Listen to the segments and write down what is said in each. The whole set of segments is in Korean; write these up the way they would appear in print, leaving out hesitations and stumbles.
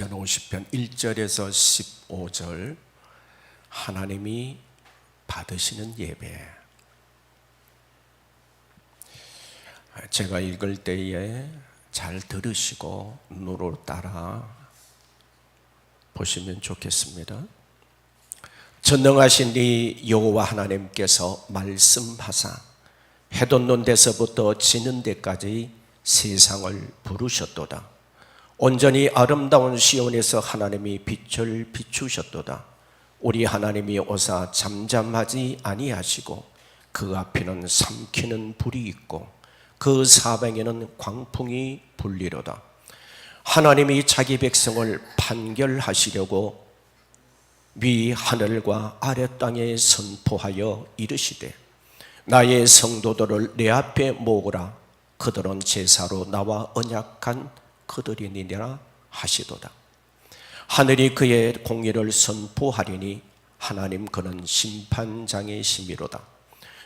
시편 50편 1절에서 15절 하나님이 받으시는 예배. 제가 읽을 때에 잘 들으시고 눈으로 따라 보시면 좋겠습니다. 전능하신 이 여호와 하나님께서 말씀하사 해 돋는 데서부터 지는 데까지 세상을 부르셨도다. 온전히 아름다운 시온에서 하나님이 빛을 비추셨도다. 우리 하나님이 오사 잠잠하지 아니하시고 그 앞에는 삼키는 불이 있고 그 사방에는 광풍이 불리로다. 하나님이 자기 백성을 판결하시려고 위 하늘과 아래 땅에 선포하여 이르시되 나의 성도들을 내 앞에 모으라. 그들은 제사로 나와 언약한 그들이니라 하시도다. 하늘이 그의 공의를 선포하리니 하나님 그는 심판장의 심이로다.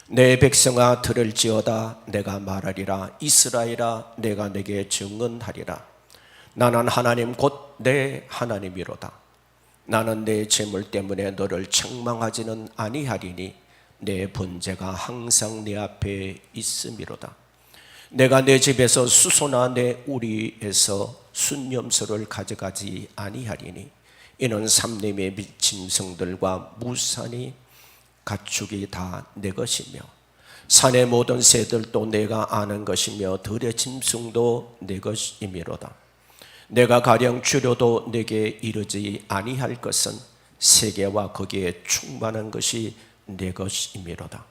내 백성아 들을지어다. 내가 말하리라. 이스라엘아 내가 내게 증언하리라. 나는 하나님 곧 내 하나님이로다. 나는 내 재물 때문에 너를 책망하지는 아니하리니 내 번제가 항상 내 앞에 있음이로다. 내가 내 집에서 수소나 내 우리에서 순염소를 가져가지 아니하리니 이는 삼림의 짐승들과 무산이 가축이 다 내 것이며 산의 모든 새들도 내가 아는 것이며 들의 짐승도 내 것이미로다. 내가 가령 줄여도 내게 이르지 아니할 것은 세계와 거기에 충만한 것이 내 것이미로다.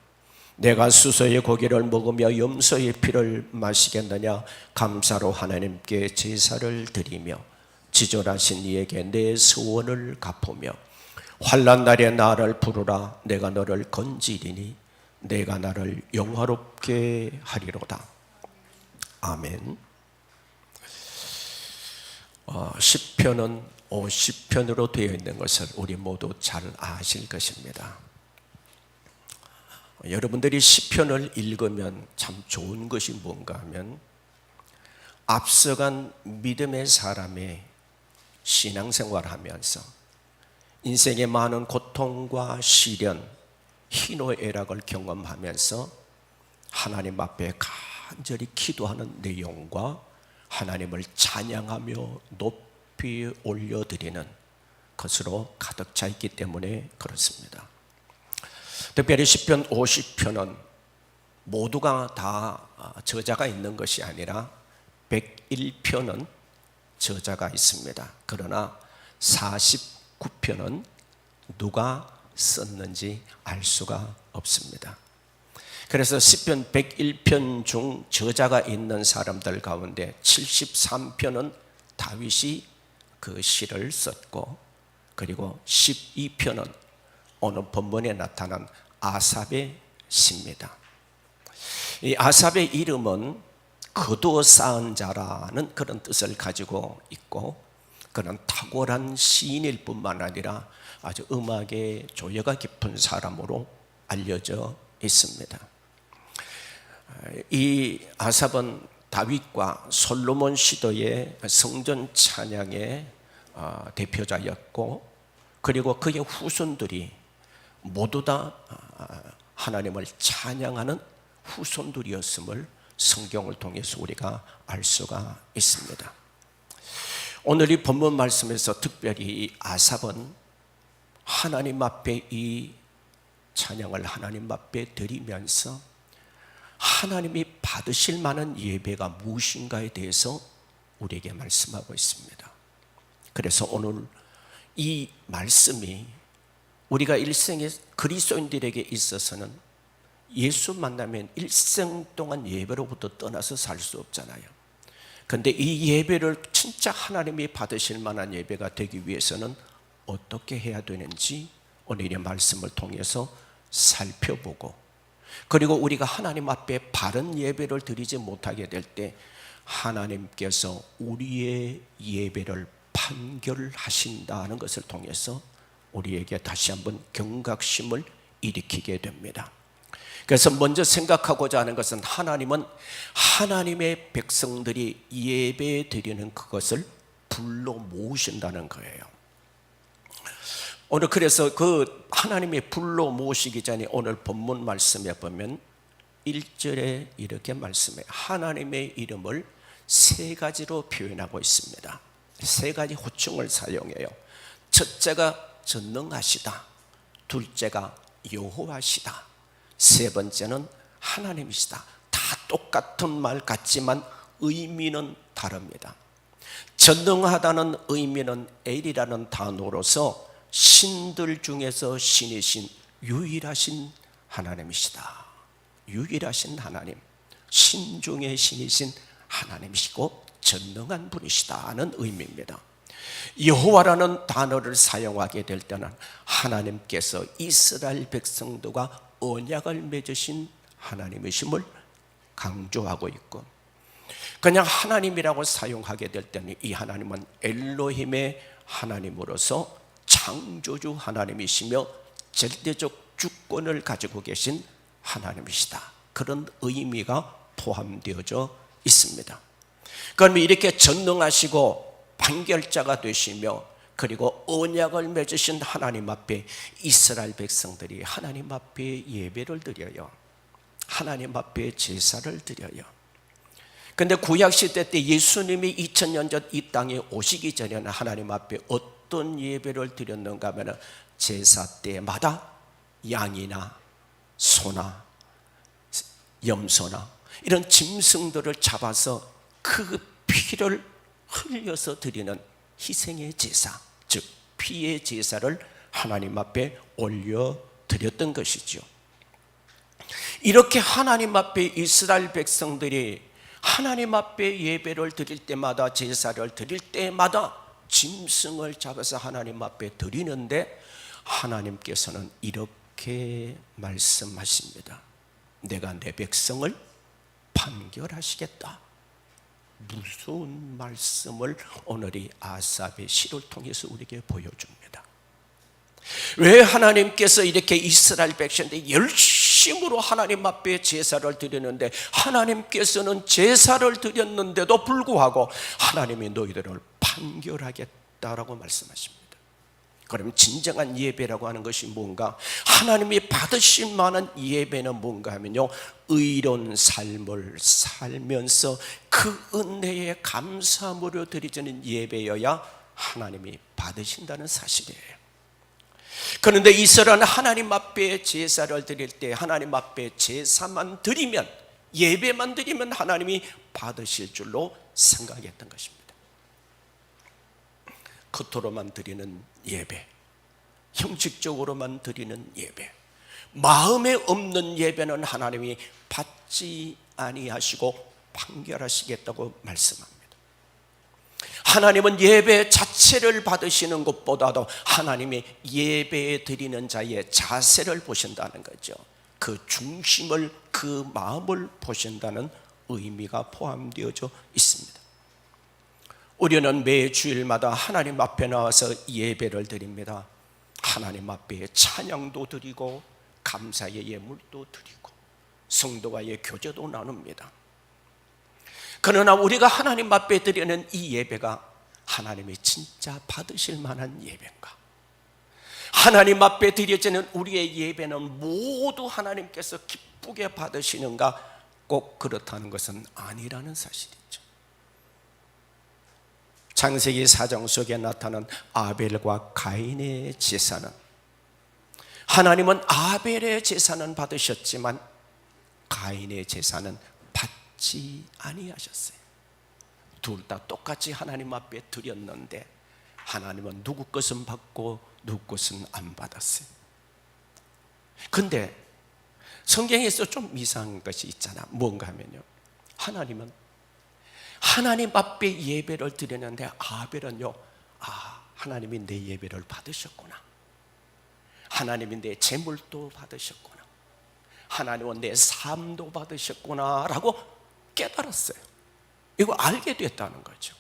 내가 수소의 고기를 먹으며 염소의 피를 마시겠느냐? 감사로 하나님께 제사를 드리며 지존하신 이에게 내 소원을 갚으며 환난 날에 나를 부르라. 내가 너를 건지리니 내가 나를 영화롭게 하리로다. 아멘. 시편은 50편으로 되어 있는 것을 우리 모두 잘 아실 것입니다. 여러분들이 시편을 읽으면 참 좋은 것이 뭔가 하면 앞서간 믿음의 사람의 신앙생활을 하면서 인생의 많은 고통과 시련, 희노애락을 경험하면서 하나님 앞에 간절히 기도하는 내용과 하나님을 찬양하며 높이 올려드리는 것으로 가득 차 있기 때문에 그렇습니다. 특별히 시편 50편은 모두가 다 저자가 있는 것이 아니라 101편은 저자가 있습니다. 그러나 49편은 누가 썼는지 알 수가 없습니다. 그래서 시편 101편 중 저자가 있는 사람들 가운데 73편은 다윗이 그 시를 썼고, 그리고 12편은 오늘 본문에 나타난 아삽의 시입니다. 이 아삽의 이름은 거두어 쌓은 자라는 그런 뜻을 가지고 있고, 그는 탁월한 시인일 뿐만 아니라 아주 음악의 조예가 깊은 사람으로 알려져 있습니다. 이 아삽은 다윗과 솔로몬 시대의 성전 찬양의 대표자였고, 그리고 그의 후손들이 모두 다 하나님을 찬양하는 후손들이었음을 성경을 통해서 우리가 알 수가 있습니다. 오늘 이 본문 말씀에서 특별히 아삽은 하나님 앞에 이 찬양을 하나님 앞에 드리면서 하나님이 받으실 만한 예배가 무엇인가에 대해서 우리에게 말씀하고 있습니다. 그래서 오늘 이 말씀이 우리가 일생에 그리스도인들에게 있어서는 예수 만나면 일생 동안 예배로부터 떠나서 살 수 없잖아요. 그런데 이 예배를 진짜 하나님이 받으실 만한 예배가 되기 위해서는 어떻게 해야 되는지 오늘의 말씀을 통해서 살펴보고, 그리고 우리가 하나님 앞에 바른 예배를 드리지 못하게 될 때 하나님께서 우리의 예배를 판결하신다는 것을 통해서 우리에게 다시 한번 경각심을 일으키게 됩니다. 그래서 먼저 생각하고자 하는 것은 하나님은 하나님의 백성들이 예배 드리는 그것을 불러 모으신다는 거예요. 오늘 그래서 그 하나님이 불러 모으시기 전에 오늘 본문 말씀에 보면 1절에 이렇게 말씀해요. 하나님의 이름을 세 가지로 표현하고 있습니다. 세 가지 호칭을 사용해요. 첫째가 전능하시다, 둘째가 여호와시다, 세 번째는 하나님이시다. 다 똑같은 말 같지만 의미는 다릅니다. 전능하다는 의미는 엘이라는 단어로서 신들 중에서 신이신 유일하신 하나님이시다. 유일하신 하나님, 신 중의 신이신 하나님이시고 전능한 분이시다는 의미입니다. 여호와라는 단어를 사용하게 될 때는 하나님께서 이스라엘 백성들과 언약을 맺으신 하나님이심을 강조하고 있고, 그냥 하나님이라고 사용하게 될 때는 이 하나님은 엘로힘의 하나님으로서 창조주 하나님이시며 절대적 주권을 가지고 계신 하나님이시다. 그런 의미가 포함되어져 있습니다. 그러면 이렇게 전능하시고 판결자가 되시며 그리고 언약을 맺으신 하나님 앞에 이스라엘 백성들이 하나님 앞에 예배를 드려요. 하나님 앞에 제사를 드려요. 그런데 구약시대 때 예수님이 2000년 전 이 땅에 오시기 전에는 하나님 앞에 어떤 예배를 드렸는가 하면 제사 때마다 양이나 소나 염소나 이런 짐승들을 잡아서 그 피를 흘려서 드리는 희생의 제사, 즉 피의 제사를 하나님 앞에 올려 드렸던 것이죠. 이렇게 하나님 앞에 이스라엘 백성들이 하나님 앞에 예배를 드릴 때마다, 제사를 드릴 때마다 짐승을 잡아서 하나님 앞에 드리는데 하나님께서는 이렇게 말씀하십니다. 내가 내 백성을 판결하시겠다. 무서운 말씀을 오늘 이 아삽의 시를 통해서 우리에게 보여줍니다. 왜 하나님께서 이렇게 이스라엘 백성들이 열심으로 하나님 앞에 제사를 드리는데 하나님께서는 제사를 드렸는데도 불구하고 하나님이 너희들을 판결하겠다라고 말씀하십니다. 그럼 진정한 예배라고 하는 것이 뭔가? 하나님이 받으실 만한 예배는 뭔가 하면요, 의로운 삶을 살면서 그 은혜에 감사함으로 드리는 예배여야 하나님이 받으신다는 사실이에요. 그런데 이스라엘은 하나님 앞에 제사를 드릴 때 하나님 앞에 제사만 드리면, 예배만 드리면 하나님이 받으실 줄로 생각했던 것입니다. 겉으로만 드리는 예배, 형식적으로만 드리는 예배, 마음에 없는 예배는 하나님이 받지 아니하시고 판결하시겠다고 말씀합니다. 하나님은 예배 자체를 받으시는 것보다도 하나님이 예배에 드리는 자의 자세를 보신다는 거죠. 그 중심을, 그 마음을 보신다는 의미가 포함되어져 있습니다. 우리는 매 주일마다 하나님 앞에 나와서 예배를 드립니다. 하나님 앞에 찬양도 드리고 감사의 예물도 드리고 성도와의 교제도 나눕니다. 그러나 우리가 하나님 앞에 드리는 이 예배가 하나님이 진짜 받으실 만한 예배인가? 하나님 앞에 드려지는 우리의 예배는 모두 하나님께서 기쁘게 받으시는가? 꼭 그렇다는 것은 아니라는 사실이죠. 창세기 4장 속에 나타난 아벨과 가인의 제사는, 하나님은 아벨의 제사는 받으셨지만 가인의 제사는 받지 아니하셨어요. 둘 다 똑같이 하나님 앞에 드렸는데 하나님은 누구 것은 받고 누구 것은 안 받았어요. 근데 성경에서 좀 이상한 것이 있잖아. 뭔가 하면요, 하나님은 하나님 앞에 예배를 드리는데 아벨은요, 하나님이 내 예배를 받으셨구나, 하나님이 내 재물도 받으셨구나, 하나님은 내 삶도 받으셨구나 라고 깨달았어요. 이거 알게 됐다는 거죠.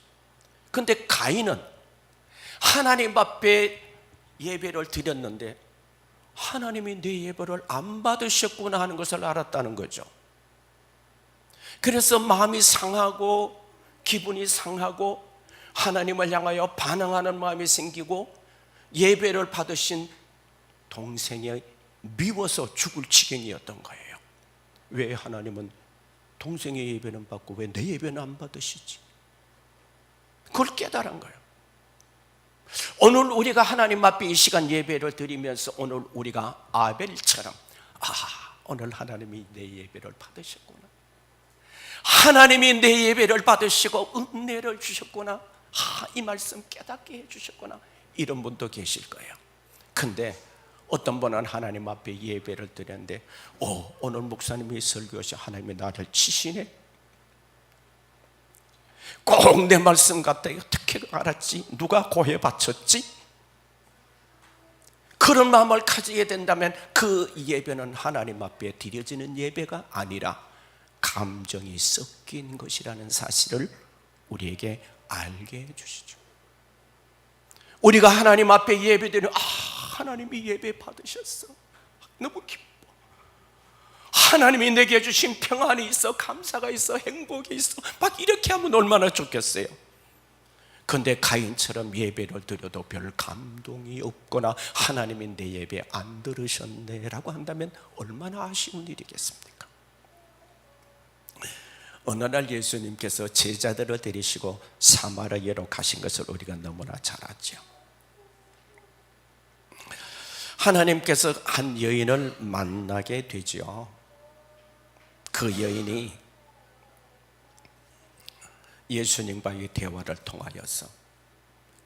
근데 가인은 하나님 앞에 예배를 드렸는데 하나님이 내 예배를 안 받으셨구나 하는 것을 알았다는 거죠. 그래서 마음이 상하고 기분이 상하고 하나님을 향하여 반항하는 마음이 생기고 예배를 받으신 동생이 미워서 죽을 지경이었던 거예요. 왜 하나님은 동생의 예배는 받고 왜 내 예배는 안 받으시지? 그걸 깨달은 거예요. 오늘 우리가 하나님 앞에 이 시간 예배를 드리면서 오늘 우리가 아벨처럼 오늘 하나님이 내 예배를 받으셨구나, 하나님이 내 예배를 받으시고 은혜를 주셨구나, 이 말씀 깨닫게 해주셨구나, 이런 분도 계실 거예요. 근데 어떤 분은 하나님 앞에 예배를 드렸는데 오늘 목사님이 설교하셔 하나님이 나를 치시네, 꼭 내 말씀 같다, 어떻게 알았지? 누가 고해 바쳤지? 그런 마음을 가지게 된다면 그 예배는 하나님 앞에 드려지는 예배가 아니라 감정이 섞인 것이라는 사실을 우리에게 알게 해주시죠. 우리가 하나님 앞에 예배드리면 하나님이 예배 받으셨어, 너무 기뻐, 하나님이 내게 주신 평안이 있어, 감사가 있어, 행복이 있어, 막 이렇게 하면 얼마나 좋겠어요. 그런데 가인처럼 예배를 드려도 별 감동이 없거나 하나님이 내 예배 안 들으셨네 라고 한다면 얼마나 아쉬운 일이겠습니까? 어느 날 예수님께서 제자들을 데리시고 사마리아로 가신 것을 우리가 너무나 잘 알죠. 하나님께서 한 여인을 만나게 되죠. 그 여인이 예수님과의 대화를 통하여서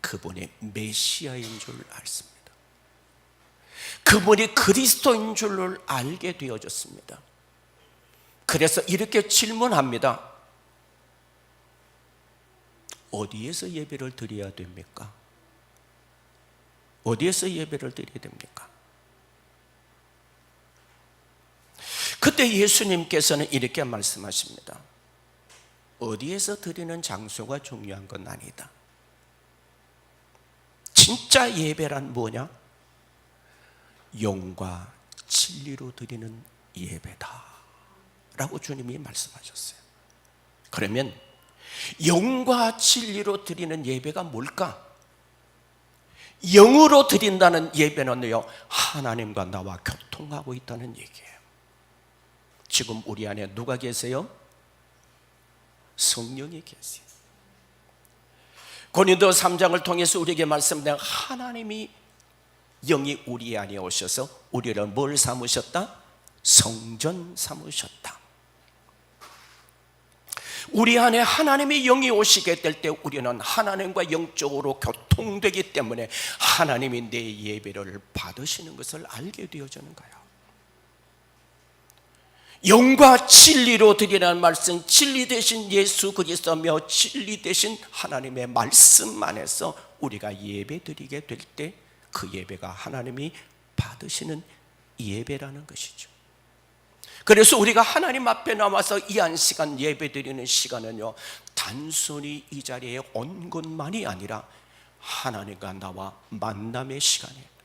그분이 메시아인 줄 알습니다. 그분이 그리스도인 줄을 알게 되어졌습니다. 그래서 이렇게 질문합니다. 어디에서 예배를 드려야 됩니까? 어디에서 예배를 드려야 됩니까? 그때 예수님께서는 이렇게 말씀하십니다. 어디에서 드리는 장소가 중요한 건 아니다. 진짜 예배란 뭐냐? 영과 진리로 드리는 예배다 라고 주님이 말씀하셨어요. 그러면 영과 진리로 드리는 예배가 뭘까? 영으로 드린다는 예배는요, 하나님과 나와 교통하고 있다는 얘기예요. 지금 우리 안에 누가 계세요? 성령이 계세요. 고린도 3장을 통해서 우리에게 말씀드린 하나님이 영이 우리 안에 오셔서 우리를 뭘 삼으셨다? 성전 삼으셨다. 우리 안에 하나님의 영이 오시게 될 때 우리는 하나님과 영적으로 교통되기 때문에 하나님이 내 예배를 받으시는 것을 알게 되어지는 거예요. 영과 진리로 드리라는 말씀, 진리 대신 예수 그리스도며 진리 대신 하나님의 말씀 안에서 우리가 예배 드리게 될 때 그 예배가 하나님이 받으시는 예배라는 것이죠. 그래서 우리가 하나님 앞에 나와서 이 한 시간 예배 드리는 시간은요, 단순히 이 자리에 온 것만이 아니라 하나님과 나와 만남의 시간이에요.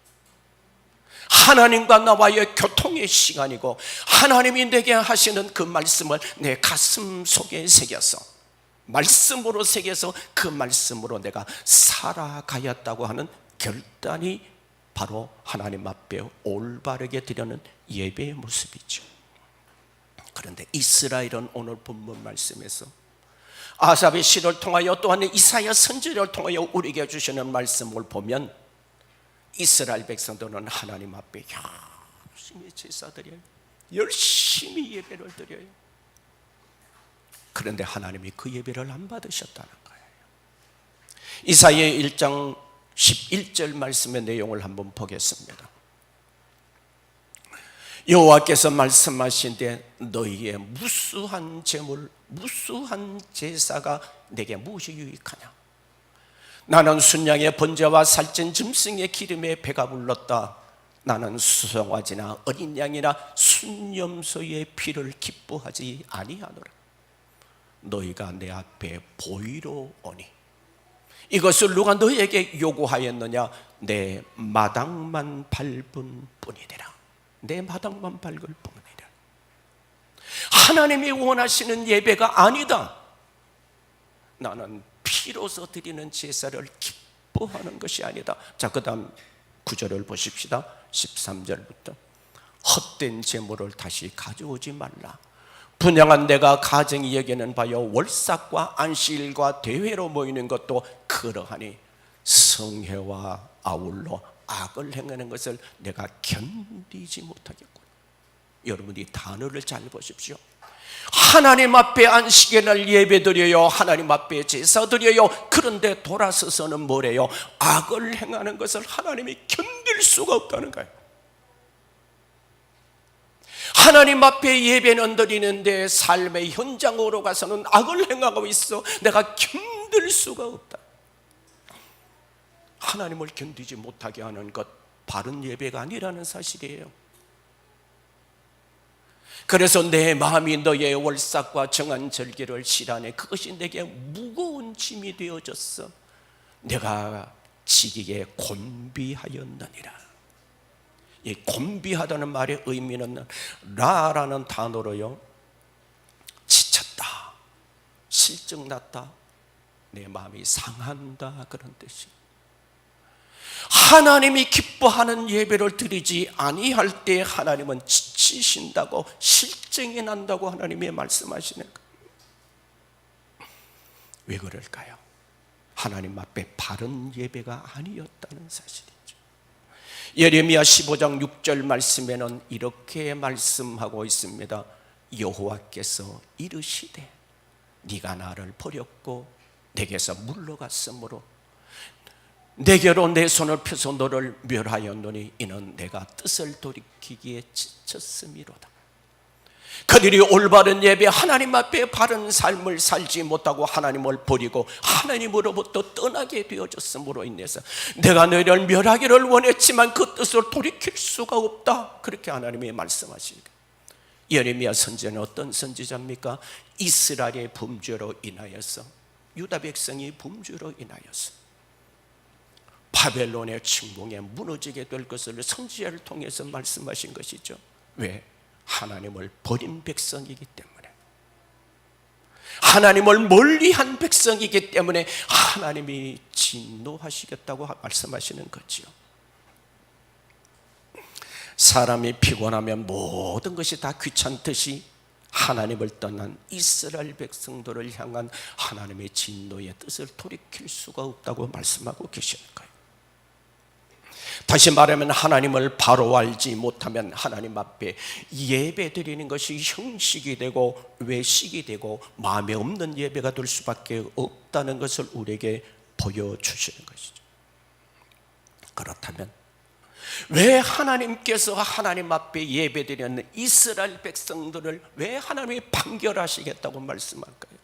하나님과 나와의 교통의 시간이고, 하나님이 내게 하시는 그 말씀을 내 가슴 속에 새겨서, 말씀으로 새겨서 그 말씀으로 내가 살아가였다고 하는 결단이 바로 하나님 앞에 올바르게 드리는 예배의 모습이죠. 그런데 이스라엘은 오늘 본문 말씀에서 아삽의 시를 통하여 또한 이사야 선지자를 통하여 우리에게 주시는 말씀을 보면 이스라엘 백성들은 하나님 앞에 열심히 제사드려요. 열심히 예배를 드려요. 그런데 하나님이 그 예배를 안 받으셨다는 거예요. 이사야 1장 11절 말씀의 내용을 한번 보겠습니다. 여호와께서 말씀하신데 너희의 무수한 제물, 무수한 제사가 내게 무엇이 유익하냐? 나는 순양의 번제와 살찐 짐승의 기름에 배가 불렀다. 나는 수송아지나 어린 양이나 순염소의 피를 기뻐하지 아니하노라. 너희가 내 앞에 보이러 오니 이것을 누가 너희에게 요구하였느냐? 내 마당만 밟은 뿐이니라. 내 마당만 밟을 뿐이니라. 하나님이 원하시는 예배가 아니다. 나는 피로서 드리는 제사를 기뻐하는 것이 아니다. 자, 그 다음 9절을 보십시다. 13절부터 헛된 재물을 다시 가져오지 말라. 분양한 내가 가정이 여기는 바여 월삭과 안식일과 대회로 모이는 것도 그러하니 성회와 아울러 악을 행하는 것을 내가 견디지 못하겠군. 여러분이 단어를 잘 보십시오. 하나님 앞에 안식의 날 예배드려요, 하나님 앞에 제사드려요. 그런데 돌아서서는 뭐래요? 악을 행하는 것을 하나님이 견딜 수가 없다는 거예요. 하나님 앞에 예배는 드리는데 삶의 현장으로 가서는 악을 행하고 있어. 내가 견딜 수가 없다. 하나님을 견디지 못하게 하는 것, 바른 예배가 아니라는 사실이에요. 그래서 내 마음이 너의 월삭과 정한 절기를 실하네. 그것이 내게 무거운 짐이 되어졌어. 내가 지기에 곤비하였느니라. 이 곤비하다는 말의 의미는 라라는 단어로요, 지쳤다, 실증났다, 내 마음이 상한다, 그런 뜻이. 하나님이 기뻐하는 예배를 드리지 아니할 때 하나님은 지치신다고, 실증이 난다고 하나님이 말씀하시는 거예요. 왜 그럴까요? 하나님 앞에 바른 예배가 아니었다는 사실이죠. 예레미야 15장 6절 말씀에는 이렇게 말씀하고 있습니다. 여호와께서 이르시되 네가 나를 버렸고 내게서 물러갔으므로 내게로 내 손을 펴서 너를 멸하였노니 이는 내가 뜻을 돌이키기에 지쳤음이로다. 그들이 올바른 예배, 하나님 앞에 바른 삶을 살지 못하고 하나님을 버리고 하나님으로부터 떠나게 되어졌음으로 인해서 내가 너희를 멸하기를 원했지만 그 뜻을 돌이킬 수가 없다. 그렇게 하나님이 말씀하시니까. 예레미야 선지자는 어떤 선지자입니까? 이스라엘의 범죄로 인하여서, 유다 백성이 범죄로 인하여서 바벨론의 침공에 무너지게 될 것을 선지자를 통해서 말씀하신 것이죠. 왜? 하나님을 버린 백성이기 때문에, 하나님을 멀리한 백성이기 때문에 하나님이 진노하시겠다고 말씀하시는 거지요. 사람이 피곤하면 모든 것이 다 귀찮듯이 하나님을 떠난 이스라엘 백성들을 향한 하나님의 진노의 뜻을 돌이킬 수가 없다고 말씀하고 계시는 거예요. 다시 말하면 하나님을 바로 알지 못하면 하나님 앞에 예배 드리는 것이 형식이 되고 외식이 되고 마음에 없는 예배가 될 수밖에 없다는 것을 우리에게 보여주시는 것이죠. 그렇다면 왜 하나님께서 하나님 앞에 예배 드리는 이스라엘 백성들을 왜 하나님이 판결하시겠다고 말씀할까요?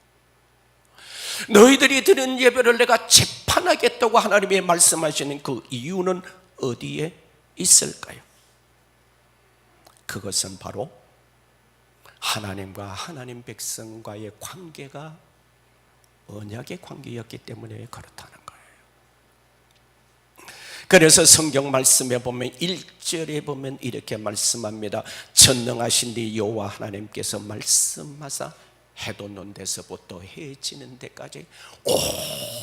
너희들이 드린 예배를 내가 재판하겠다고 하나님이 말씀하시는 그 이유는 어디에 있을까요? 그것은 바로 하나님과 하나님 백성과의 관계가 언약의 관계였기 때문에 그렇다는 거예요. 그래서 성경 말씀에 보면 1절에 보면 이렇게 말씀합니다. 전능하신 네 여호와 하나님께서 말씀하사 해 돋는 데서부터 해 지는 데까지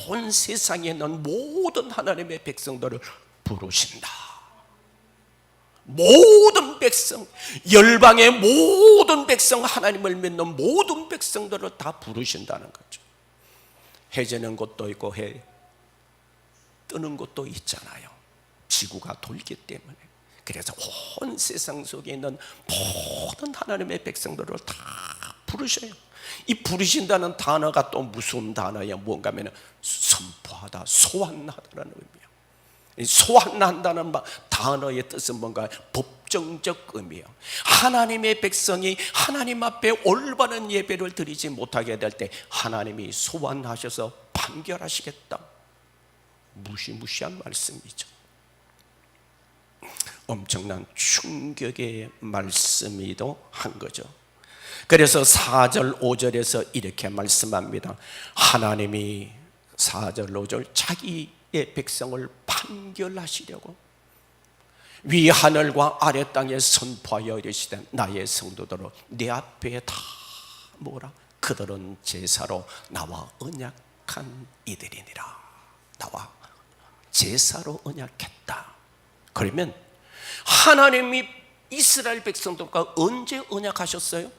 온 세상에 있는 모든 하나님의 백성들을 부르신다. 모든 백성, 열방의 모든 백성, 하나님을 믿는 모든 백성들을 다 부르신다는 거죠. 해 지는 곳도 있고 해 뜨는 곳도 있잖아요. 지구가 돌기 때문에. 그래서 온 세상 속에 있는 모든 하나님의 백성들을 다 부르셔요. 이 부르신다는 단어가 또 무슨 단어예요? 뭔가 하면 선포하다, 소환하다라는 의미예요. 소환한다는 단어의 뜻은 뭔가 법정적 의미예요. 하나님의 백성이 하나님 앞에 올바른 예배를 드리지 못하게 될 때 하나님이 소환하셔서 판결하시겠다. 무시무시한 말씀이죠. 엄청난 충격의 말씀이기도 한 거죠. 그래서 4절 5절에서 이렇게 말씀합니다. 하나님이 4절 5절 자기의 백성을 판결하시려고 위 하늘과 아래 땅에 선포하여 이르시되 나의 성도들로 내 앞에 다 뭐라? 그들은 제사로 나와 언약 언약한 이들이니라. 나와 제사로 언약했다. 그러면 하나님이 이스라엘 백성들과 언제 언약하셨어요?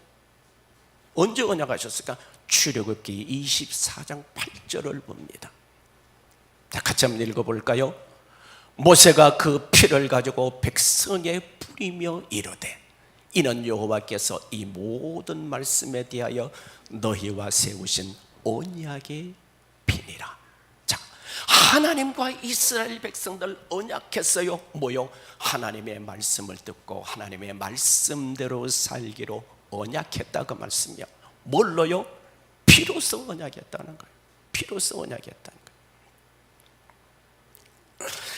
언제 언약하셨을까? 출애굽기 24장 8절을 봅니다. 같이 한번 읽어볼까요? 모세가 그 피를 가지고 백성에 뿌리며 이르되 이는 여호와께서 이 모든 말씀에 대하여 너희와 세우신 언약의 피니라. 자, 하나님과 이스라엘 백성들 언약했어요. 뭐요? 하나님의 말씀을 듣고 하나님의 말씀대로 살기로 언약했다, 그 말씀이요. 뭘로요? 피로서 언약했다는 거예요. 피로서 언약했다는 거예요.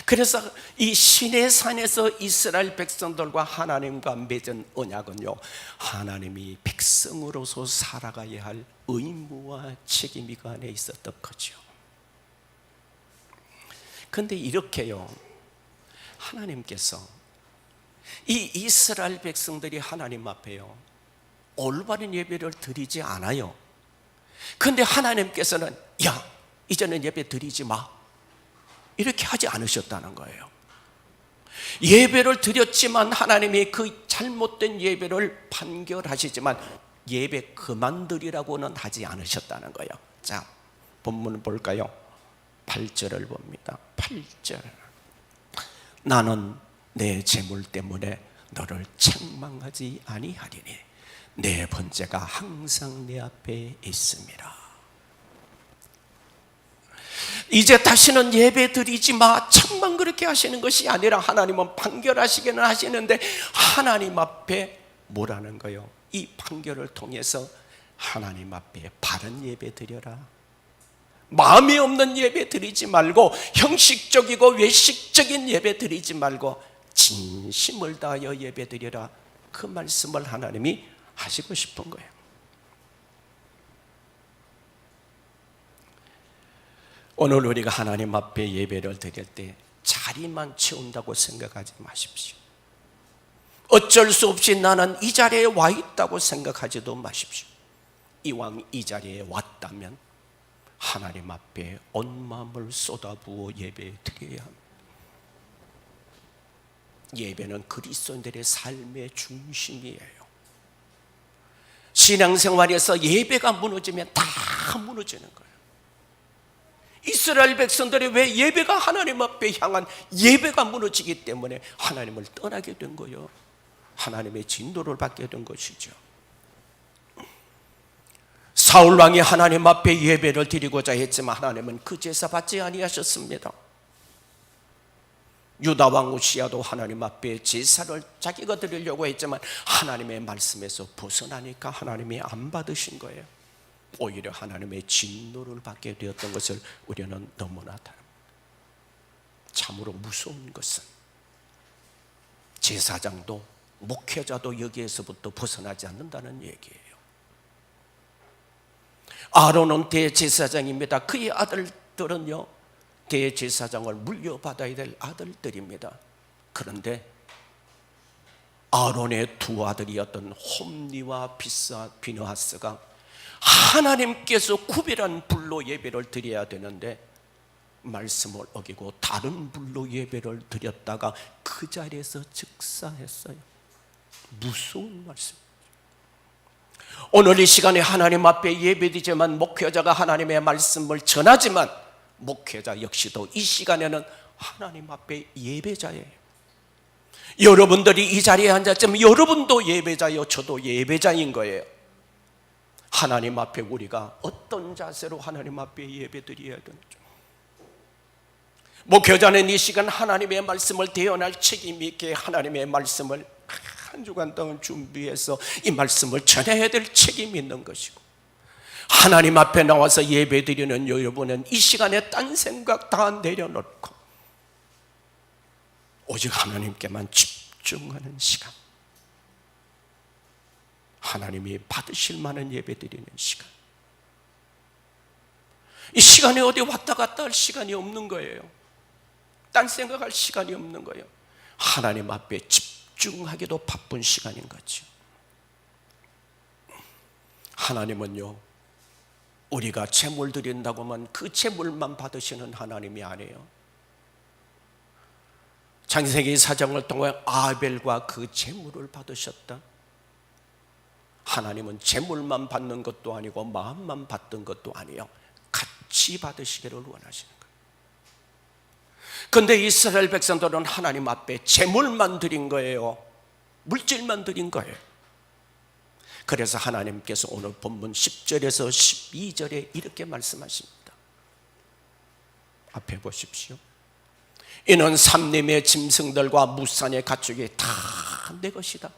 그래서 이 시내산에서 이스라엘 백성들과 하나님과 맺은 언약은요, 하나님이 백성으로서 살아가야 할 의무와 책임이 그 안에 있었던 거죠. 그런데 이렇게요, 하나님께서 이 이스라엘 백성들이 하나님 앞에요 올바른 예배를 드리지 않아요. 그런데 하나님께서는 야, 이제는 예배 드리지 마, 이렇게 하지 않으셨다는 거예요. 예배를 드렸지만 하나님이 그 잘못된 예배를 판결하시지만 예배 그만두리라고는 하지 않으셨다는 거예요. 자, 본문을 볼까요? 8절을 봅니다. 8절. 나는 내 재물 때문에 너를 책망하지 아니하리니 내 번제가 항상 내 앞에 있음이라. 이제 다시는 예배 드리지 마, 참만 그렇게 하시는 것이 아니라 하나님은 판결하시기는 하시는데 하나님 앞에 뭐라는 거요? 이 판결을 통해서 하나님 앞에 바른 예배 드려라. 마음이 없는 예배 드리지 말고 형식적이고 외식적인 예배 드리지 말고 진심을 다하여 예배 드려라. 그 말씀을 하나님이 하시고 싶은 거예요. 오늘 우리가 하나님 앞에 예배를 드릴 때 자리만 채운다고 생각하지 마십시오. 어쩔 수 없이 나는 이 자리에 와 있다고 생각하지도 마십시오. 이왕 이 자리에 왔다면 하나님 앞에 온 마음을 쏟아부어 예배 드려야 합니다. 예배는 그리스도인들의 삶의 중심이에요. 신앙생활에서 예배가 무너지면 다 무너지는 거예요. 이스라엘 백성들이 왜 예배가 하나님 앞에 향한 예배가 무너지기 때문에 하나님을 떠나게 된 거예요. 하나님의 진노를 받게 된 것이죠. 사울 왕이 하나님 앞에 예배를 드리고자 했지만 하나님은 그 제사 받지 아니하셨습니다. 유다 왕 우시야도 하나님 앞에 제사를 자기가 드리려고 했지만 하나님의 말씀에서 벗어나니까 하나님이 안 받으신 거예요. 오히려 하나님의 진노를 받게 되었던 것을 우리는 너무나 다 참으로 무서운 것은 제사장도 목회자도 여기에서부터 벗어나지 않는다는 얘기예요. 아론은 대제사장입니다. 그의 아들들은요 대제사장을 물려받아야 될 아들들입니다. 그런데 아론의 두 아들이었던 홈니와 비느하스가 하나님께서 구별한 불로 예배를 드려야 되는데 말씀을 어기고 다른 불로 예배를 드렸다가 그 자리에서 즉사했어요. 무서운 말씀. 오늘 이 시간에 하나님 앞에 예배드리지만 목회자가 하나님의 말씀을 전하지만 목회자 역시도 이 시간에는 하나님 앞에 예배자예요. 여러분들이 이 자리에 앉았지만 여러분도 예배자요, 저도 예배자인 거예요. 하나님 앞에 우리가 어떤 자세로 하나님 앞에 예배드려야 되는지, 목회자는 이 시간 하나님의 말씀을 대언할 책임 있게 하나님의 말씀을 한 주간 동안 준비해서 이 말씀을 전해야 될 책임이 있는 것이고, 하나님 앞에 나와서 예배드리는 여러분은 이 시간에 딴 생각 다 내려놓고 오직 하나님께만 집중하는 시간, 하나님이 받으실 만한 예배드리는 시간, 이 시간에 어디 왔다 갔다 할 시간이 없는 거예요. 딴 생각할 시간이 없는 거예요. 하나님 앞에 집중하기도 바쁜 시간인 거죠. 하나님은요 우리가 제물 드린다고 하면 그 제물만 받으시는 하나님이 아니에요. 창세기 사장을 통해 아벨과 그 제물을 받으셨다. 하나님은 제물만 받는 것도 아니고 마음만 받던 것도 아니에요. 같이 받으시기를 원하시는 거예요. 그런데 이스라엘 백성들은 하나님 앞에 제물만 드린 거예요. 물질만 드린 거예요. 그래서 하나님께서 오늘 본문 10절에서 12절에 이렇게 말씀하십니다. 앞에 보십시오. 이는 산림의 짐승들과 무산의 가축이 다 내 것이다.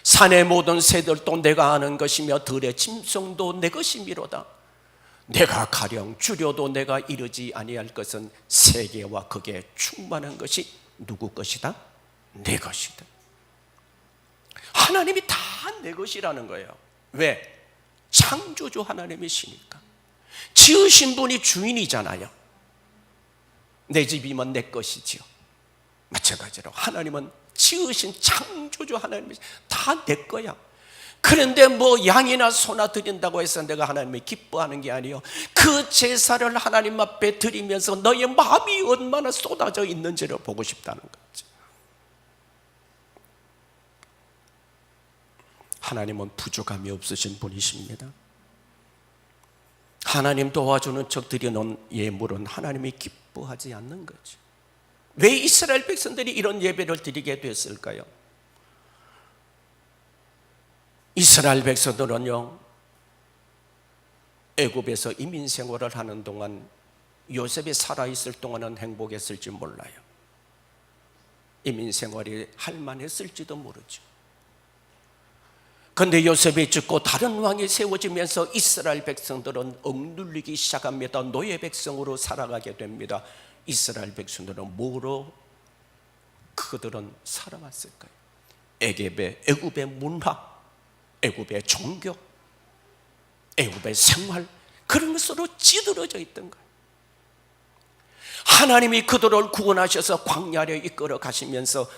산의 모든 새들도 내가 아는 것이며 들의 짐승도 내 것이미로다. 내가 가령 줄여도 내가 이르지 아니할 것은 세계와 극에 충만한 것이 누구 것이다? 내 것이다. 하나님이 다 내 것이라는 거예요. 왜? 창조주 하나님이시니까. 지으신 분이 주인이잖아요. 내 집이면 내 것이지요. 마찬가지로 하나님은 지으신 창조주 하나님이 다 내 거야. 그런데 뭐 양이나 소나 드린다고 해서 내가 하나님이 기뻐하는 게 아니에요. 그 제사를 하나님 앞에 드리면서 너의 마음이 얼마나 쏟아져 있는지를 보고 싶다는 거죠. 하나님은 부족함이 없으신 분이십니다. 하나님 도와주는 척 드리는 예물은 하나님이 기뻐하지 않는 거죠. 왜 이스라엘 백성들이 이런 예배를 드리게 됐을까요? 이스라엘 백성들은요, 애굽에서 이민 생활을 하는 동안 요셉이 살아있을 동안은 행복했을지 몰라요. 이민 생활이 할만했을지도 모르죠. 그런데 요셉이 죽고 다른 왕이 세워지면서 이스라엘 백성들은 억눌리기 시작합니다. 노예 백성으로 살아가게 됩니다. 이스라엘 백성들은 뭐로 그들은 살아왔을까요? 애굽의 문화, 애굽의 종교, 애굽의 생활, 그런 것으로 찌들어져 있던 거예요. 하나님이 그들을 구원하셔서 광야로 이끌어 가시면서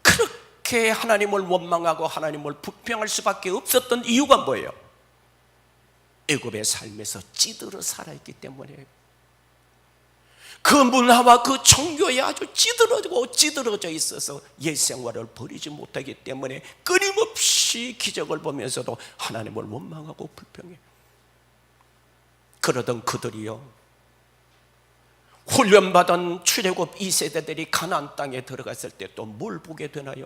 그렇게 하나님을 원망하고 하나님을 불평할 수밖에 없었던 이유가 뭐예요? 애굽의 삶에서 찌들어 살아있기 때문에, 그 문화와 그 종교에 아주 찌들어져 있어서 옛 생활을 버리지 못하기 때문에 끊임없이 기적을 보면서도 하나님을 원망하고 불평해. 그러던 그들이요, 훈련받은 출애굽 2세대들이 가나안 땅에 들어갔을 때 또 뭘 보게 되나요?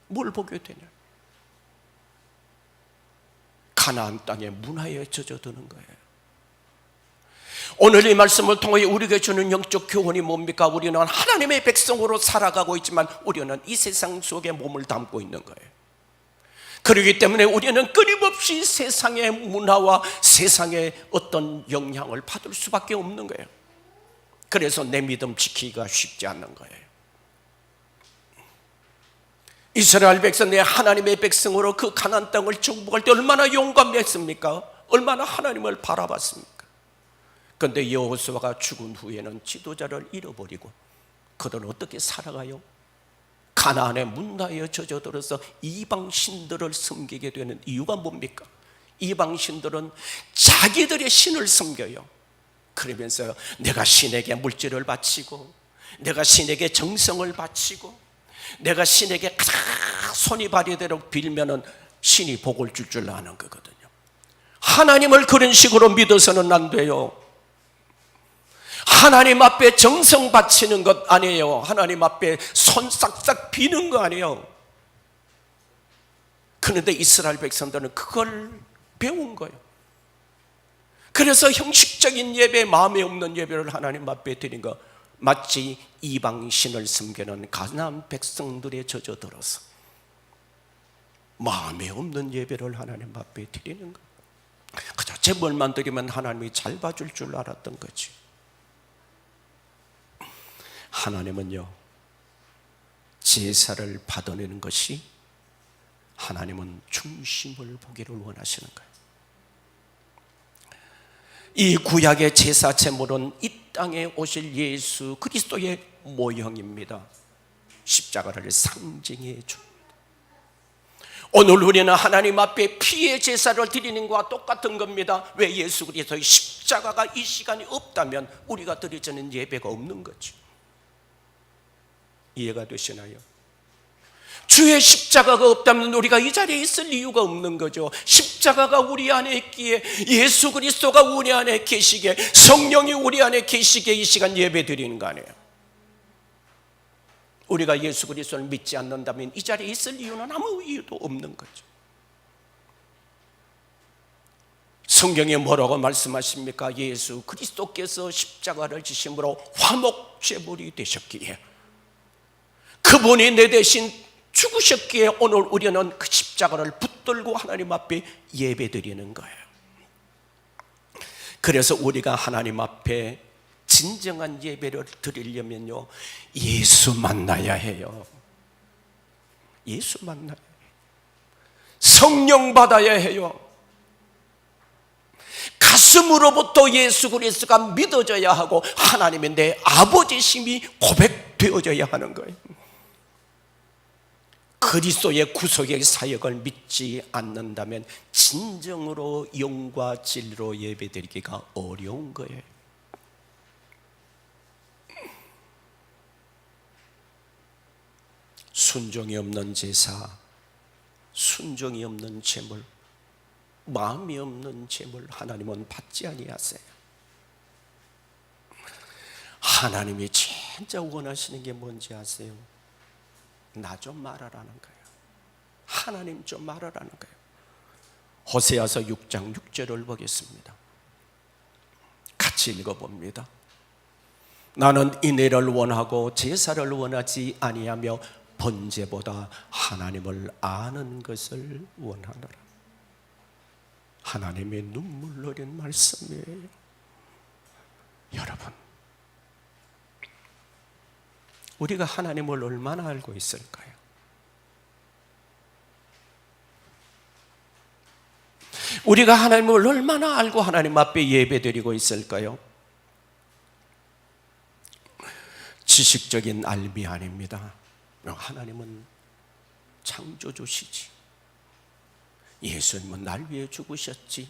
뭘 보게 되나요? 가나안 땅의 문화에 젖어드는 거예요. 오늘 이 말씀을 통해 우리에게 주는 영적 교훈이 뭡니까? 우리는 하나님의 백성으로 살아가고 있지만 우리는 이 세상 속에 몸을 담고 있는 거예요. 그렇기 때문에 우리는 끊임없이 세상의 문화와 세상의 어떤 영향을 받을 수밖에 없는 거예요. 그래서 내 믿음 지키기가 쉽지 않는 거예요. 이스라엘 백성이 하나님의 백성으로 그 가나안 땅을 정복할 때 얼마나 용감했습니까? 얼마나 하나님을 바라봤습니까? 그런데 여호수아가 죽은 후에는 지도자를 잃어버리고 그들은 어떻게 살아가요? 가나안의 문화에 젖어들어서 이방 신들을 섬기게 되는 이유가 뭡니까? 이방 신들은 자기들의 신을 섬겨요. 그러면서 내가 신에게 물질을 바치고, 내가 신에게 정성을 바치고, 내가 신에게 손이 발이도록 빌면은 신이 복을 줄 아는 거거든요. 하나님을 그런 식으로 믿어서는 안 돼요. 하나님 앞에 정성 바치는 것 아니에요. 하나님 앞에 손 싹싹 비는 거 아니에요. 그런데 이스라엘 백성들은 그걸 배운 거예요. 그래서 형식적인 예배, 마음에 없는 예배를 하나님 앞에 드린 거, 마치 이방신을 섬기는 가나안 백성들에 젖어들어서 마음에 없는 예배를 하나님 앞에 드리는 거. 그저 제물만 드리면 하나님이 잘 봐줄 줄 알았던 거지. 하나님은요, 제사를 받아내는 것이, 하나님은 중심을 보기를 원하시는 거예요. 이 구약의 제사 제물은 이 땅에 오실 예수 그리스도의 모형입니다. 십자가를 상징해 줍니다. 오늘 우리는 하나님 앞에 피의 제사를 드리는 것과 똑같은 겁니다. 왜? 예수 그리스도의 십자가가 이 시간이 없다면 우리가 드리자는 예배가 없는 거죠. 이해가 되시나요? 주의 십자가가 없다면 우리가 이 자리에 있을 이유가 없는 거죠. 십자가가 우리 안에 있기에, 예수 그리스도가 우리 안에 계시기에, 성령이 우리 안에 계시기에 이 시간 예배 드리는 거 아니에요. 우리가 예수 그리스도를 믿지 않는다면 이 자리에 있을 이유는 아무 이유도 없는 거죠. 성경에 뭐라고 말씀하십니까? 예수 그리스도께서 십자가를 지심으로 화목제물이 되셨기에, 그분이 내 대신 죽으셨기에 오늘 우리는 그 십자가를 붙들고 하나님 앞에 예배드리는 거예요. 그래서 우리가 하나님 앞에 진정한 예배를 드리려면요, 예수 만나야 해요. 예수 만나야 해요. 성령 받아야 해요. 가슴으로부터 예수 그리스도가 믿어져야 하고 하나님의 내 아버지심이 고백되어져야 하는 거예요. 그리스도의 구속의 사역을 믿지 않는다면 진정으로 영과 진리로 예배드리기가 어려운 거예요. 순종이 없는 제사, 순종이 없는 제물, 마음이 없는 제물 하나님은 받지 아니하세요. 하나님이 진짜 원하시는 게 뭔지 아세요? 나 좀 말하라는 거예요. 하나님 좀 말하라는 거예요. 호세아서 6장 6절을 보겠습니다. 같이 읽어봅니다. 나는 인애를 원하고 제사를 원하지 아니하며 번제보다 하나님을 아는 것을 원하노라. 하나님의 눈물 어린 말씀이에요. 여러분, 우리가 하나님을 얼마나 알고 있을까요? 우리가 하나님을 얼마나 알고 하나님 앞에 예배드리고 있을까요? 지식적인 알미 아닙니다. 하나님은 창조주시지, 예수님은 날 위해 죽으셨지,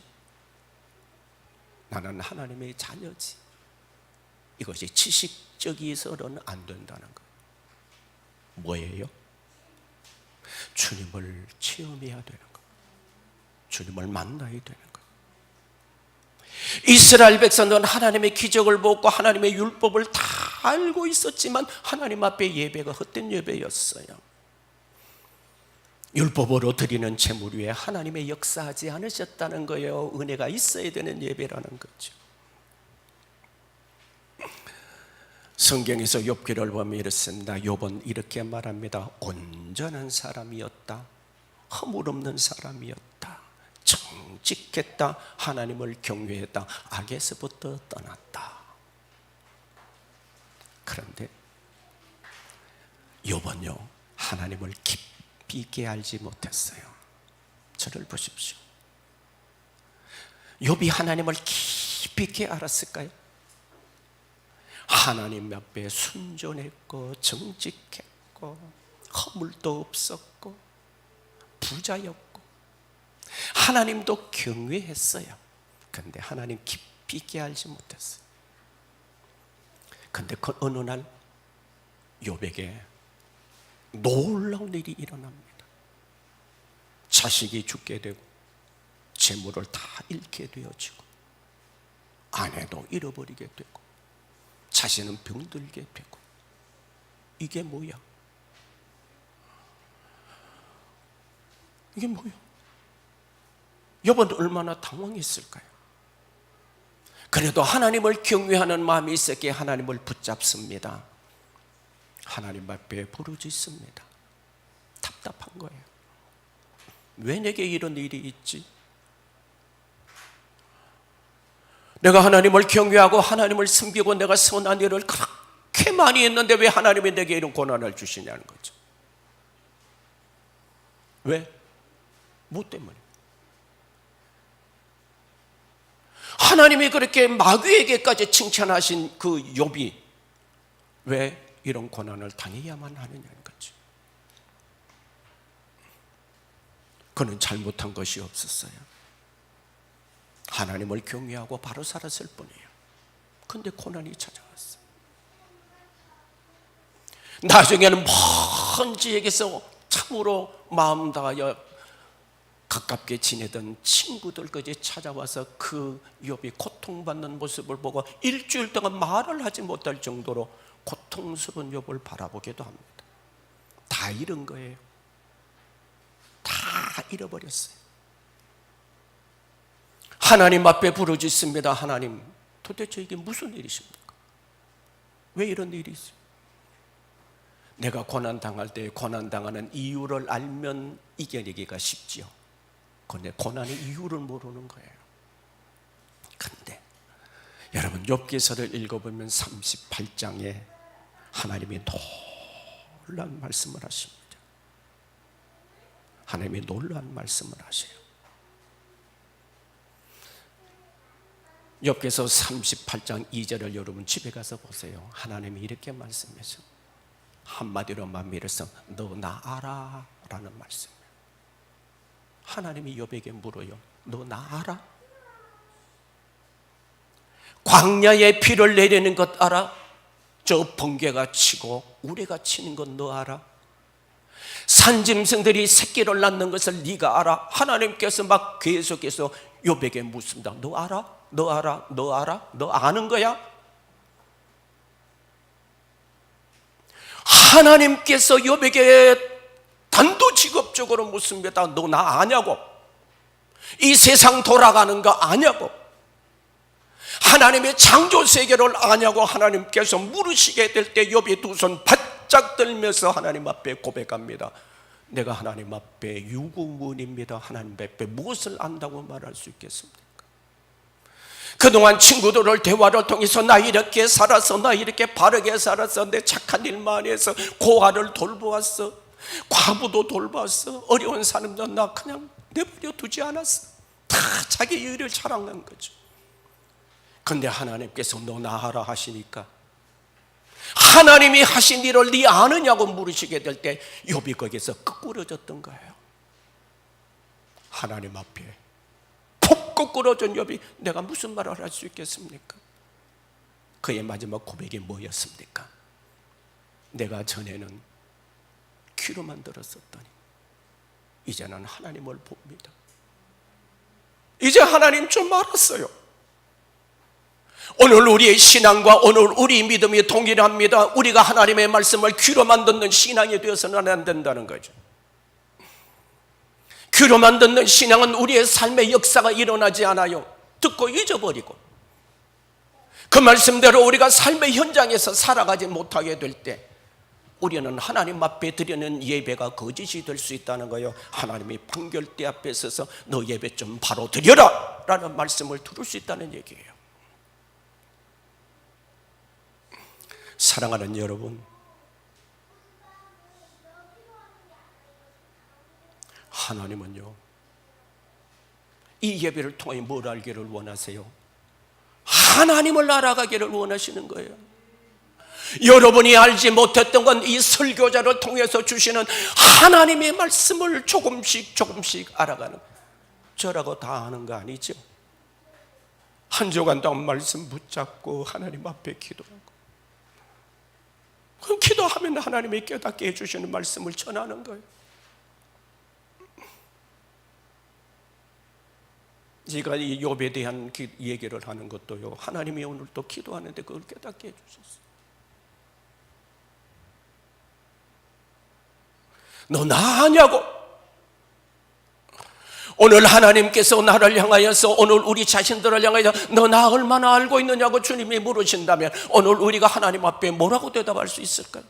나는 하나님의 자녀지, 이것이 지식적이서는 안 된다는 거예요. 뭐예요? 주님을 체험해야 되는 거예요. 주님을 만나야 되는 거예요. 이스라엘 백성들은 하나님의 기적을 보고 하나님의 율법을 다 알고 있었지만 하나님 앞에 예배가 헛된 예배였어요. 율법으로 드리는 제물 위에 하나님의 역사하지 않으셨다는 거예요. 은혜가 있어야 되는 예배라는 거죠. 성경에서 욥기를 보면 이렇습니다. 욥은 이렇게 말합니다. 온전한 사람이었다, 허물 없는 사람이었다, 정직했다, 하나님을 경외했다, 악에서부터 떠났다. 그런데 욥은요, 하나님을 깊이 있게 알지 못했어요. 저를 보십시오. 욥이 하나님을 깊이 있게 알았을까요? 하나님 앞에 순전했고 정직했고 허물도 없었고 부자였고 하나님도 경외했어요. 그런데 하나님 깊이 있게 알지 못했어요. 그런데 그 어느 날 욥에게 놀라운 일이 일어납니다. 자식이 죽게 되고 재물을 다 잃게 되어지고 아내도 잃어버리게 되고 자신은 병들게 되고, 이게 뭐야? 이게 뭐야? 욥은 얼마나 당황했을까요? 그래도 하나님을 경외하는 마음이 있었기에 하나님을 붙잡습니다. 하나님 앞에 부르짖습니다. 답답한 거예요. 왜 내게 이런 일이 있지? 내가 하나님을 경외하고 하나님을 섬기고 내가 선한 일을 그렇게 많이 했는데 왜 하나님이 내게 이런 고난을 주시냐는 거죠. 왜? 뭐 때문에? 하나님이 그렇게 마귀에게까지 칭찬하신 그 욥이 왜 이런 고난을 당해야만 하느냐는 거죠. 그는 잘못한 것이 없었어요. 하나님을 경외하고 바로 살았을 뿐이에요. 근데 고난이 찾아왔어요. 나중에는 먼 지역에서 참으로 마음 다하여 가깝게 지내던 친구들까지 찾아와서 그 욥이 고통받는 모습을 보고 일주일 동안 말을 하지 못할 정도로 고통스러운 욥을 바라보기도 합니다. 다 잃은 거예요. 다 잃어버렸어요. 하나님 앞에 부르짖습니다. 하나님, 도대체 이게 무슨 일이십니까? 왜 이런 일이 있어요? 내가 고난당할 때 고난당하는 이유를 알면 이겨내기가 쉽지요. 그런데 고난의 이유를 모르는 거예요. 그런데 여러분, 욥기서를 읽어보면 38장에 하나님이 놀라운 말씀을 하십니다. 하나님이 놀라운 말씀을 하세요. 욥기서 38장 2절을 여러분 집에 가서 보세요. 하나님이 이렇게 말씀해서 한마디로 말해서 너 나 알아? 라는 말씀이에요. 하나님이 욥에게 물어요. 너 나 알아? 광야에 비를 내리는 것 알아? 저 번개가 치고 우레가 치는 것 너 알아? 산짐승들이 새끼를 낳는 것을 네가 알아? 하나님께서 막 계속해서 욥에게 묻습니다. 너 알아? 너 알아? 너 알아? 너 아는 거야? 하나님께서 욥에게 단도직입적으로 묻습니다. 너 나 아냐고? 이 세상 돌아가는 거 아냐고? 하나님의 창조 세계를 아냐고 하나님께서 물으시게 될 때 욥이 두 손 바짝 들면서 하나님 앞에 고백합니다. 내가 하나님 앞에 유구문입니다. 하나님 앞에 무엇을 안다고 말할 수 있겠습니까? 그동안 친구들을 대화를 통해서 나 이렇게 살았어, 나 이렇게 바르게 살았어, 내 착한 일만 해서 고아를 돌보았어, 과부도 돌봤어, 어려운 사람도 나 그냥 내버려 두지 않았어. 다 자기 일을 자랑한 거죠. 근데 하나님께서 너 나 알아 하시니까 하나님이 하신 일을 네 아느냐고 물으시게 될 때 욥이 거기서 끄꾸러졌던 거예요. 하나님 앞에 푹 끄꾸러진 욥이 내가 무슨 말을 할 수 있겠습니까? 그의 마지막 고백이 뭐였습니까? 내가 전에는 귀로만 들었었더니 이제는 하나님을 봅니다. 이제 하나님 좀 알았어요. 오늘 우리의 신앙과 오늘 우리 믿음이 동일합니다. 우리가 하나님의 말씀을 귀로만 듣는 신앙이 되어서는 안 된다는 거죠. 귀로만 듣는 신앙은 우리의 삶의 역사가 일어나지 않아요. 듣고 잊어버리고 그 말씀대로 우리가 삶의 현장에서 살아가지 못하게 될 때 우리는 하나님 앞에 드리는 예배가 거짓이 될 수 있다는 거예요. 하나님이 판결대 앞에 서서 너 예배 좀 바로 드려라 라는 말씀을 들을 수 있다는 얘기예요. 사랑하는 여러분, 하나님은요 이 예배를 통해 뭘 알기를 원하세요? 하나님을 알아가기를 원하시는 거예요. 여러분이 알지 못했던 건 이 설교자를 통해서 주시는 하나님의 말씀을 조금씩 알아가는, 저라고 다 아는 거 아니죠? 한 주간 동안 말씀 붙잡고 하나님 앞에 기도하고, 그럼 기도하면 하나님이 깨닫게 해주시는 말씀을 전하는 거예요. 제가 이 욥에 대한 얘기를 하는 것도요, 하나님이 오늘 또 기도하는데 그걸 깨닫게 해주셨어요. 너 나 아냐고? 오늘 하나님께서 나를 향하여서, 오늘 우리 자신들을 향하여 너 나 얼마나 알고 있느냐고 주님이 물으신다면 오늘 우리가 하나님 앞에 뭐라고 대답할 수 있을까요?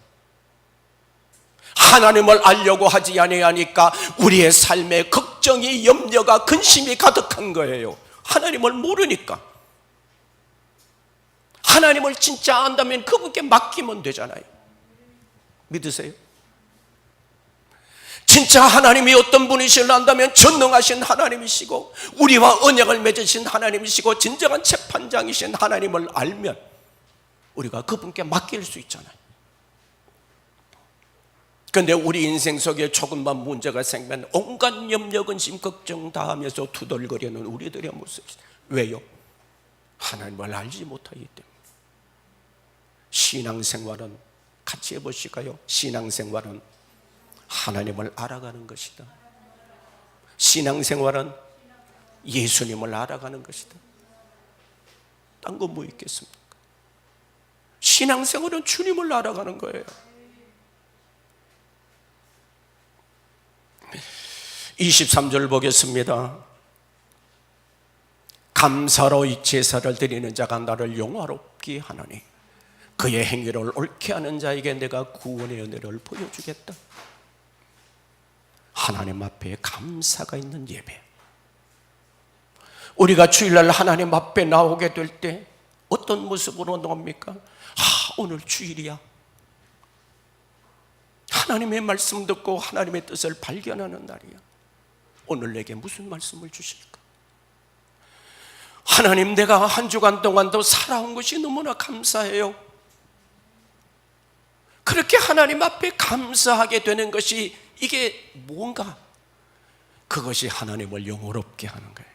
하나님을 알려고 하지 아니하니까 우리의 삶에 걱정이, 염려가, 근심이 가득한 거예요. 하나님을 모르니까. 하나님을 진짜 안다면 그분께 맡기면 되잖아요. 믿으세요? 진짜 하나님이 어떤 분이시를 안다면 전능하신 하나님이시고 우리와 언약을 맺으신 하나님이시고 진정한 재판장이신 하나님을 알면 우리가 그분께 맡길 수 있잖아요. 그런데 우리 인생 속에 조금만 문제가 생기면 온갖 염려, 근심, 걱정 다 하면서 투덜거리는 우리들의 모습. 왜요? 하나님을 알지 못하기 때문에. 신앙생활은 같이 해보실까요? 신앙생활은 하나님을 알아가는 것이다. 신앙생활은 예수님을 알아가는 것이다. 딴 건 뭐 있겠습니까? 신앙생활은 주님을 알아가는 거예요. 23절 보겠습니다. 감사로 이 제사를 드리는 자가 나를 영화롭게 하나니 그의 행위를 옳게 하는 자에게 내가 구원의 은혜를 보여주겠다. 하나님 앞에 감사가 있는 예배. 우리가 주일날 하나님 앞에 나오게 될 때 어떤 모습으로 나옵니까? 오늘 주일이야. 하나님의 말씀 듣고 하나님의 뜻을 발견하는 날이야. 오늘 내게 무슨 말씀을 주실까? 하나님, 내가 한 주간 동안도 살아온 것이 너무나 감사해요. 그렇게 하나님 앞에 감사하게 되는 것이 이게 뭔가? 그것이 하나님을 영화롭게 하는 거예요.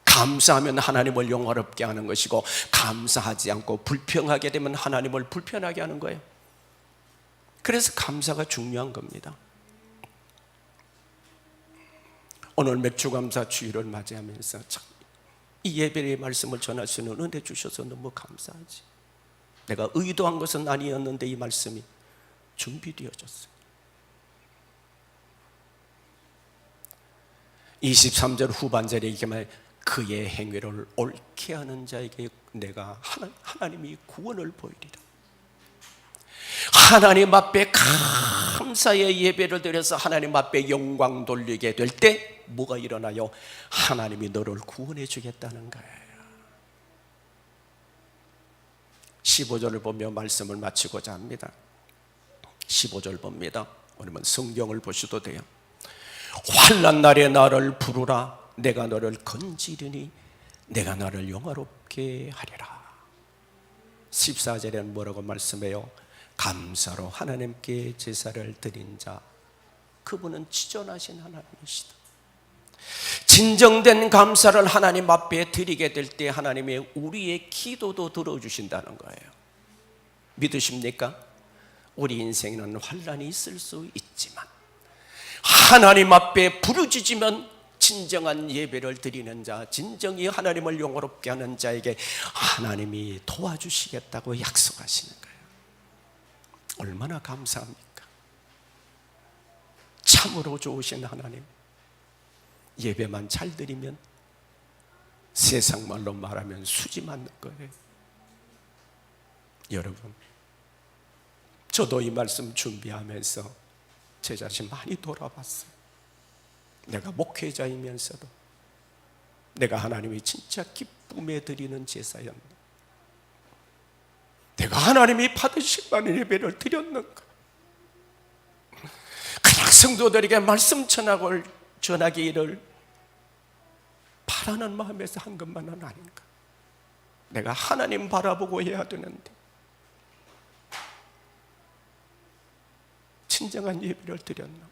감사하면 하나님을 영화롭게 하는 것이고, 감사하지 않고 불평하게 되면 하나님을 불편하게 하는 거예요. 그래서 감사가 중요한 겁니다. 오늘 맥주감사 주일을 맞이하면서 참 이 예배의 말씀을 전할 수 있는 은혜 주셔서 너무 감사하지. 내가 의도한 것은 아니었는데 이 말씀이 준비되어졌어요. 23절 후반절에 이렇게 말, 그의 행위를 옳게 하는 자에게 내가 하나님이 구원을 보이리라. 하나님 앞에 감사의 예배를 드려서 하나님 앞에 영광 돌리게 될 때 뭐가 일어나요? 하나님이 너를 구원해 주겠다는 거예요. 15절을 보며 말씀을 마치고자 합니다. 15절 봅니다. 오늘은 성경을 보셔도 돼요. 환난 날에 나를 부르라. 내가 너를 건지리니 내가 너를 영화롭게 하리라. 14절에는 뭐라고 말씀해요? 감사로 하나님께 제사를 드린 자, 그분은 지존하신 하나님이시다. 진정된 감사를 하나님 앞에 드리게 될 때 하나님의 우리의 기도도 들어주신다는 거예요. 믿으십니까? 우리 인생에는 환난이 있을 수 있지만 하나님 앞에 부르짖으면 진정한 예배를 드리는 자, 진정히 하나님을 영화롭게 하는 자에게 하나님이 도와주시겠다고 약속하시는 거예요. 얼마나 감사합니까? 참으로 좋으신 하나님. 예배만 잘 드리면 세상 말로 말하면 수지 맞는 거예요. 여러분, 저도 이 말씀 준비하면서 제 자신 많이 돌아봤어요. 내가 목회자이면서도 내가 하나님이 진짜 기쁨에 드리는 제사였나? 내가 하나님이 받으실 만한 예배를 드렸는가? 그냥 성도들에게 말씀 전하기를 바라는 마음에서 한 것만은 아닌가? 내가 하나님 바라보고 해야 되는데 진정한 예배를 드렸는가?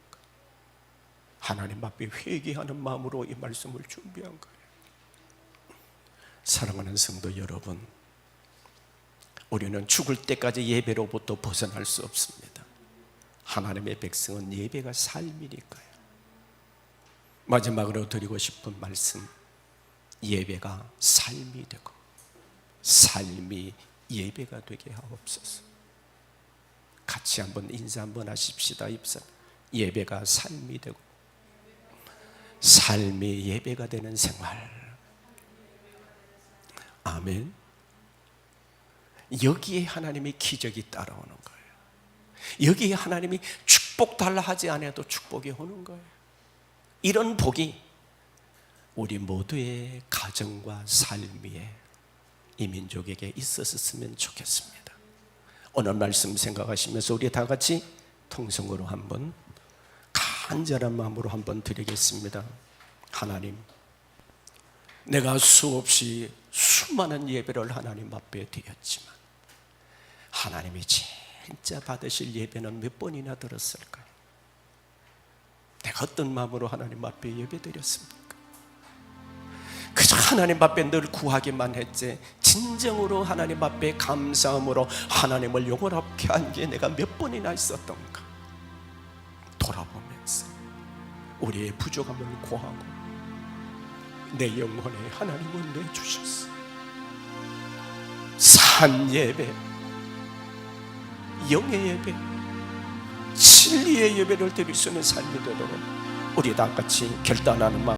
하나님 앞에 회개하는 마음으로 이 말씀을 준비한 거예요. 사랑하는 성도 여러분, 우리는 죽을 때까지 예배로부터 벗어날 수 없습니다. 하나님의 백성은 예배가 삶이니까요. 마지막으로 드리고 싶은 말씀, 예배가 삶이 되고 삶이 예배가 되게 하옵소서. 같이 한번 인사 한번 하십시다. 입사. 예배가 삶이 되고 삶이 예배가 되는 생활. 아멘. 여기에 하나님의 기적이 따라오는 거예요. 여기에 하나님이 축복 달라 하지 않아도 축복이 오는 거예요. 이런 복이 우리 모두의 가정과 삶 위에 이 민족에게 있었으면 좋겠습니다. 오늘 말씀 생각하시면서 우리 다 같이 통성으로 한번 간절한 마음으로 한번 드리겠습니다. 하나님, 내가 수없이 수많은 예배를 하나님 앞에 드렸지만 하나님이 제일 진짜 받으실 예배는 몇 번이나 들었을까요? 내가 어떤 마음으로 하나님 앞에 예배드렸습니까? 그저 하나님 앞에 늘 구하기만 했지 진정으로 하나님 앞에 감사함으로 하나님을 영원하게 한 게 내가 몇 번이나 있었던가. 돌아보면서 우리의 부족함을 고하고 내 영혼에 하나님은 내주셨어. 산 예배, 영의 예배, 진리의 예배를 드릴 수 있는 삶이 되도록 우리 다 같이 결단하는 마음